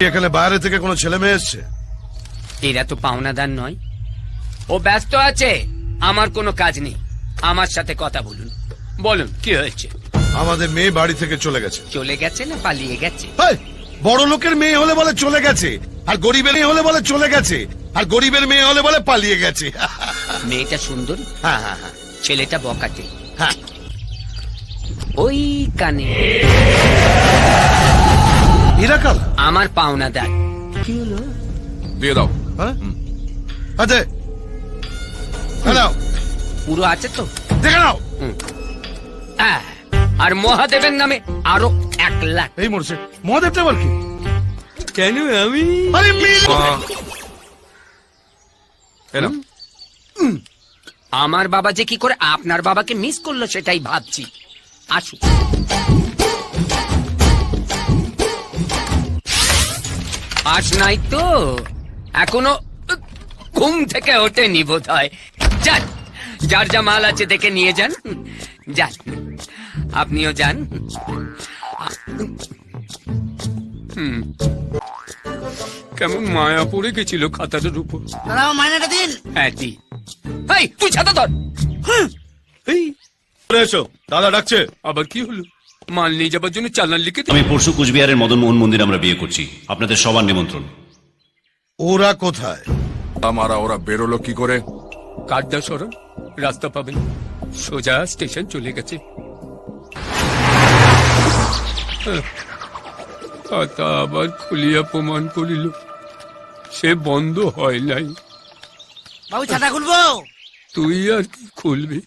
এখানে বাইরে থেকে কোনো ছেলে মেয়ে এসছে? এরা তো পাওনাদার নয়। ও ব্যস্ত আছে, আমার কোনো কাজ নেই। আমার সাথে কথা বলুন। বলুন কি হয়েছে? আমাদের মেয়ে বাড়ি থেকে চলে গেছে। চলে গেছে না পালিয়ে গেছে? বড় লোকের মেয়ে হলে বলে চলে গেছে, আর গরিবের মেয়ে হলে বলে চলে গেছে, আর গরিবের মেয়ে হলে বলে পালিয়ে গেছে। মেয়েটা সুন্দর, হ্যাঁ হ্যাঁ হ্যাঁ ছেলেটা বকাটে। হ্যাঁ। ওই কানে হিরাকাল আমার পাওনাদার। কি হলো? দিয়ে দাও। হ্যাঁ আচ্ছা হ্যালো, পুরো আছে তো? দেখে নাও। আর মহাদেবের নামে আরো 1 লাখ। এই মরছে মহাদেবটা আবার কি? কেন আমি? আরে মেয়ে এলাম। আমার বাবা যে কি করে আপনার বাবাকে মিস করলো সেটাই ভাবছি। আসুন। আস নাই তো, এখনো ঘুম থেকে ওঠেনি বোধ হয়। যান, যার যা মাল আছে দেখে নিয়ে যান। যান, আপনিও যান। কেমন মায়া পড়ে গেছিল খাতাটার উপর। দাদা মাইনেটা দিন। হ্যাঁ দি। এই তুই ছাতা ধর। এই এসো, দাদা ডাকছে। আবার কি হলো? মাল নিয়ে যাবার জন্য চালান লিখে আমি পরশু কুচবিহারের মদনমোহন মন্দির আমরা বিয়ে করছি, আপনাদের সবার নিমন্ত্রণ। ওরা কোথায়? ওরা বেরোলো কি করে? কাঠদা সরণ রাস্তা পাবেন, সোজা স্টেশন চলে গেছে। খাতা আবার খুলিয়া প্রমাণ করিল সে বন্ধ হয় নাই। বাবু ছাতা খুলবো? তুই আর কি খুলবি?